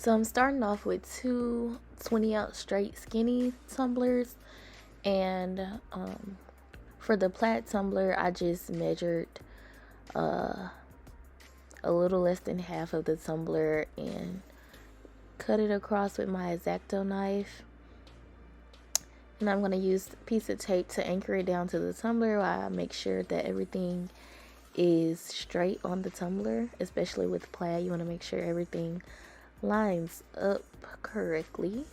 So I'm starting off with two 20-ounce straight skinny tumblers, and for the plaid tumbler I just measured a little less than half of the tumbler and cut it across with my X-Acto knife. And I'm going to use a piece of tape to anchor it down to the tumbler while I make sure that everything is straight on the tumbler. Especially with plaid, you want to make sure everything lines up correctly.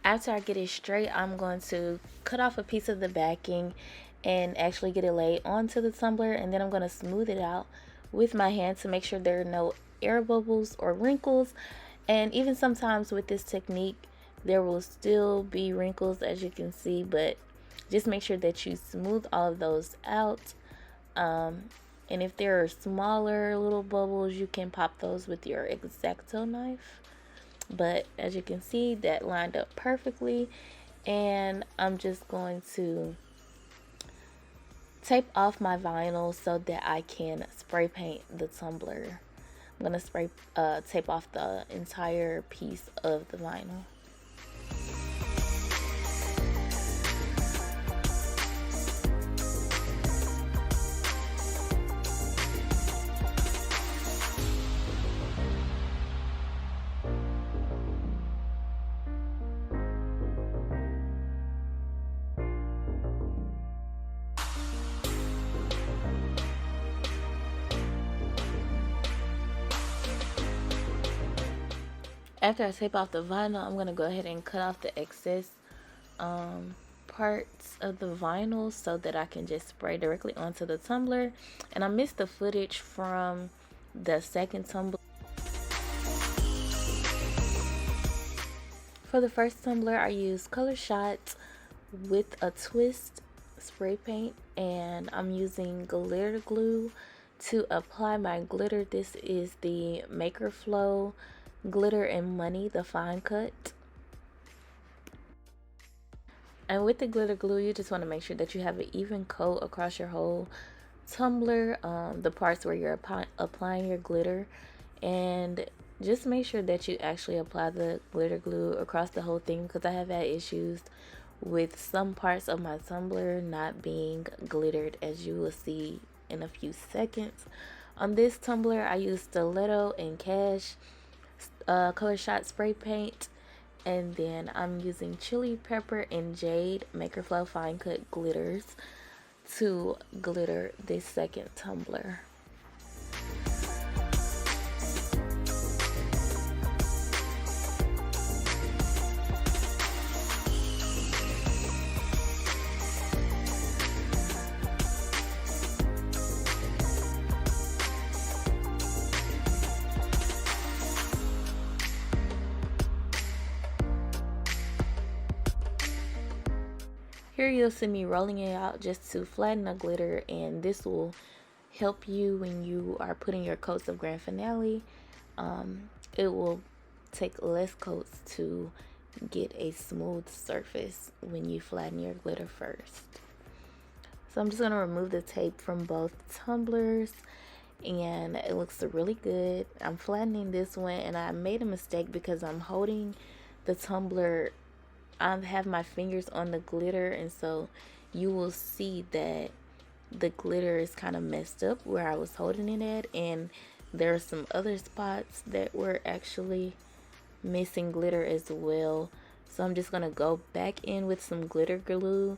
After I get it straight, I'm going to cut off a piece of the backing and actually get it laid onto the tumbler, and then I'm going to smooth it out with my hand to make sure there are no air bubbles or wrinkles. And even sometimes with this technique there will still be wrinkles, as you can see, but just make sure that you smooth all of those out. And if there are smaller little bubbles, you can pop those with your X-Acto knife. But as you can see, that lined up perfectly, and I'm just going to tape off my vinyl so that I can spray paint the tumbler. I'm going to tape off the entire piece of the vinyl. After I tape off the vinyl, I'm going to go ahead and cut off the excess parts of the vinyl so that I can just spray directly onto the tumbler. And I missed the footage from the second tumbler. For the first tumbler, I used Color Shots with a twist spray paint, and I'm using glitter glue to apply my glitter. This is the Maker Flow Glitter and Money, the fine cut. And with the glitter glue, you just want to make sure that you have an even coat across your whole tumbler, the parts where you're applying your glitter, and just make sure that you actually apply the glitter glue across the whole thing, because I have had issues with some parts of my tumbler not being glittered, as you will see in a few seconds. On this tumbler, I used Stiletto and Cash Color Shot spray paint, and then I'm using Chili Pepper and Jade Maker Flow fine cut glitters to glitter this second tumbler. Here you'll see me rolling it out just to flatten the glitter, and this will help you when you are putting your coats of Grand Finale. It will take less coats to get a smooth surface when you flatten your glitter first. So I'm just going to remove the tape from both tumblers, and it looks really good. I'm flattening this one, and I made a mistake because I'm holding the tumbler, I have my fingers on the glitter, and so you will see that the glitter is kind of messed up where I was holding it at, and there are some other spots that were actually missing glitter as well. So I'm just going to go back in with some glitter glue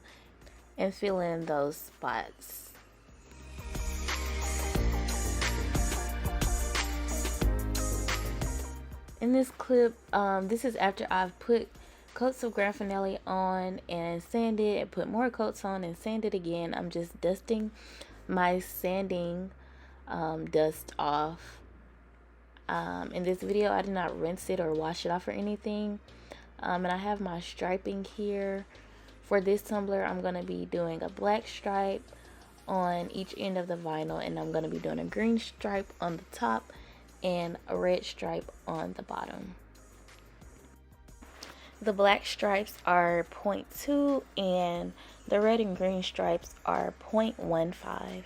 and fill in those spots. In this clip, this is after I've put coats of Grand Finale on and sanded, and put more coats on and sanded again. I'm just dusting my sanding dust off. In this video, I did not rinse it or wash it off or anything. And I have my striping here For this tumbler, I'm going to be doing a black stripe on each end of the vinyl, and I'm going to be doing a green stripe on the top and a red stripe on the bottom. The black stripes are 0.2 and the red and green stripes are 0.15.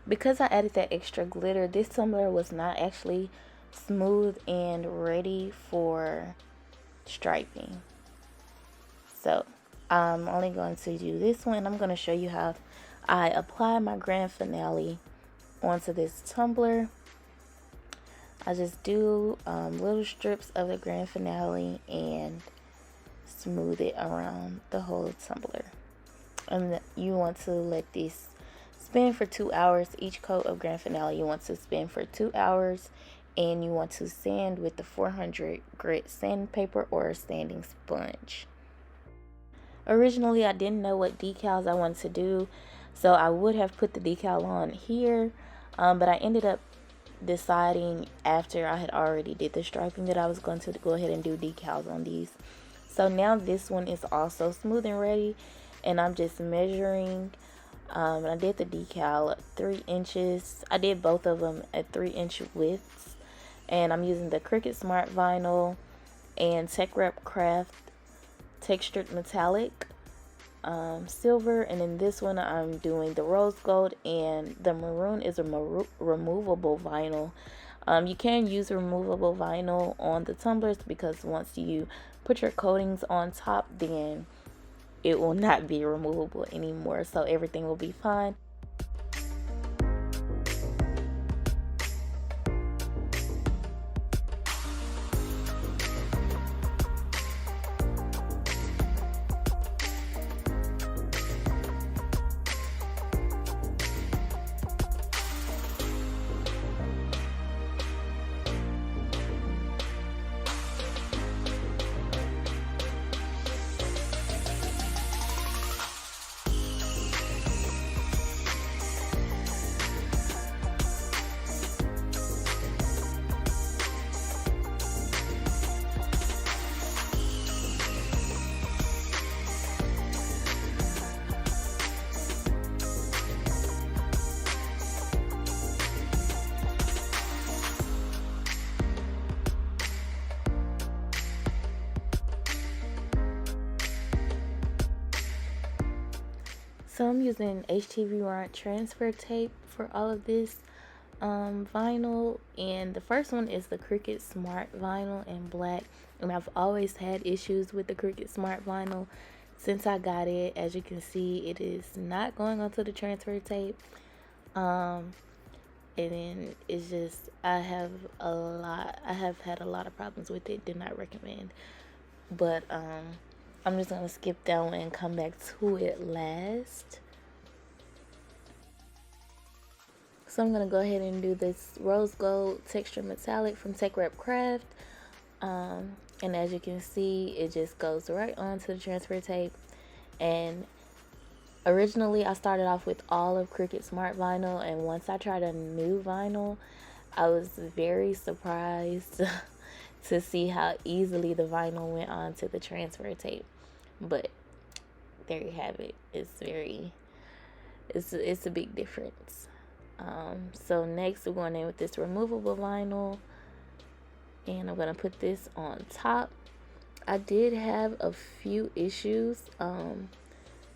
Because I added that extra glitter, this tumbler was not actually smooth and ready for striping. So I'm only going to do this one. I'm going to show you how I apply my grand finale onto this tumbler. I just do little strips of the grand finale and smooth it around the whole tumbler. And you want to let this spin for 2 hours. Each coat of grand finale you want to spin for 2 hours, and you want to sand with the 400 grit sandpaper or sanding sponge. Originally I didn't know what decals I wanted to do, so I would have put the decal on here, but I ended up deciding after I had already did the striping that I was going to go ahead and do decals on these. So now this one is also smooth and ready, and I'm just measuring. I did the decal at 3 inches. I did both of them at 3-inch widths, and I'm using the Cricut Smart Vinyl and Tech Rep Craft Textured Metallic silver, and in this one I'm doing the rose gold, and the maroon is a removable vinyl. You can use removable vinyl on the tumblers because once you put your coatings on top, then it will not be removable anymore, so everything will be fine. So I'm using HTV Rod transfer tape for all of this vinyl, and the first one is the Cricut Smart Vinyl in black, and I've always had issues with the Cricut Smart Vinyl since I got it. As you can see, it is not going onto the transfer tape, and then it's just I have had a lot of problems with it. Did not recommend, but I'm just going to skip that one and come back to it last. So I'm going to go ahead and do this rose gold texture metallic from Tech Rep Craft. And as you can see, it just goes right onto the transfer tape. And originally I started off with all of Cricut Smart Vinyl, and once I tried a new vinyl, I was very surprised to see how easily the vinyl went onto the transfer tape. But there you have it. It's a big difference. So next we're going in with this removable vinyl, and I'm gonna put this on top. I did have a few issues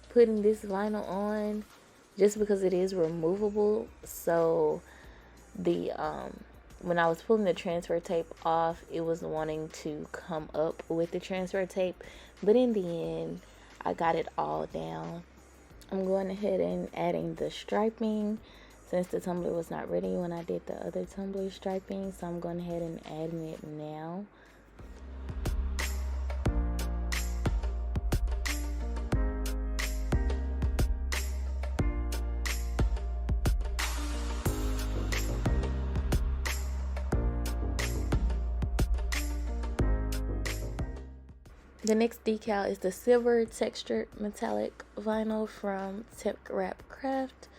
putting this vinyl on, just because it is removable. So the when I was pulling the transfer tape off, it was wanting to come up with the transfer tape, but in the end I got it all down. I'm going ahead and adding the striping, since the tumbler was not ready when I did the other tumbler striping, so I'm going ahead and adding it now. The next decal is the silver textured metallic vinyl from Tech Rep Craft,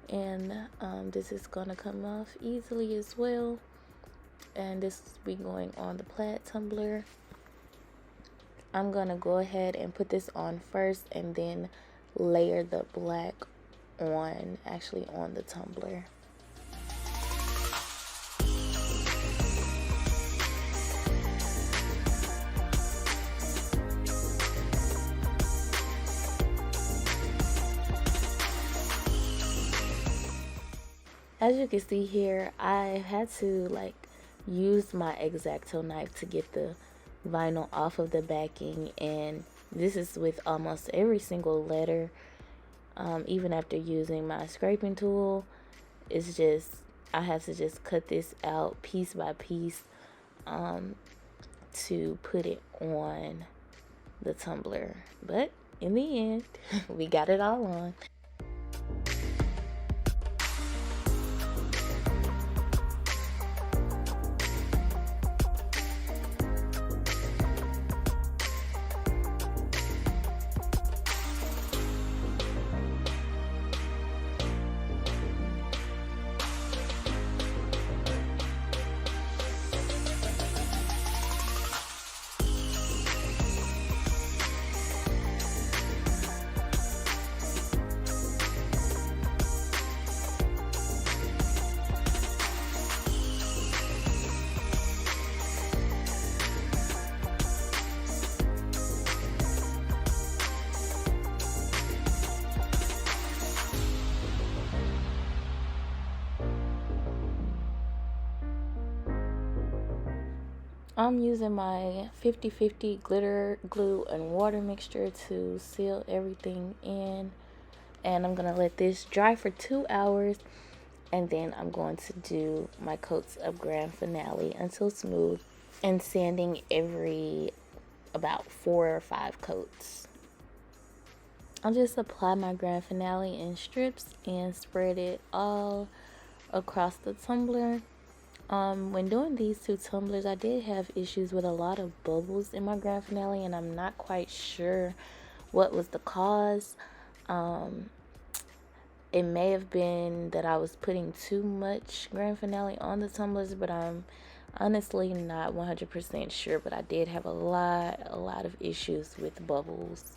and this is going to come off easily as well. And this will be going on the plaid tumbler. I'm going to go ahead and put this on first and then layer the black on, actually on the tumbler. As you can see here, I had to use my X-Acto knife to get the vinyl off of the backing, and this is with almost every single letter. Even after using my scraping tool, it's just, I have to just cut this out piece by piece to put it on the tumbler. But in the end, we got it all on. I'm using my 50/50 glitter glue and water mixture to seal everything in, and I'm gonna let this dry for 2 hours, and then I'm going to do my coats of Grand Finale until smooth, and sanding every about 4 or 5 coats. I'll just apply my Grand Finale in strips and spread it all across the tumbler. When doing these two tumblers, I did have issues with a lot of bubbles in my Grand Finale, and I'm not quite sure what was the cause. It may have been that I was putting too much Grand Finale on the tumblers, but I'm honestly not 100% sure. But I did have a lot of issues with bubbles.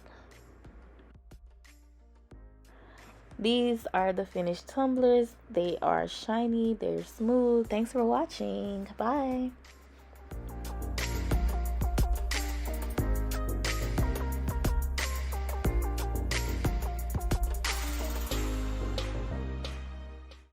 These are the finished tumblers. They are shiny, they're smooth. Thanks for watching. Bye.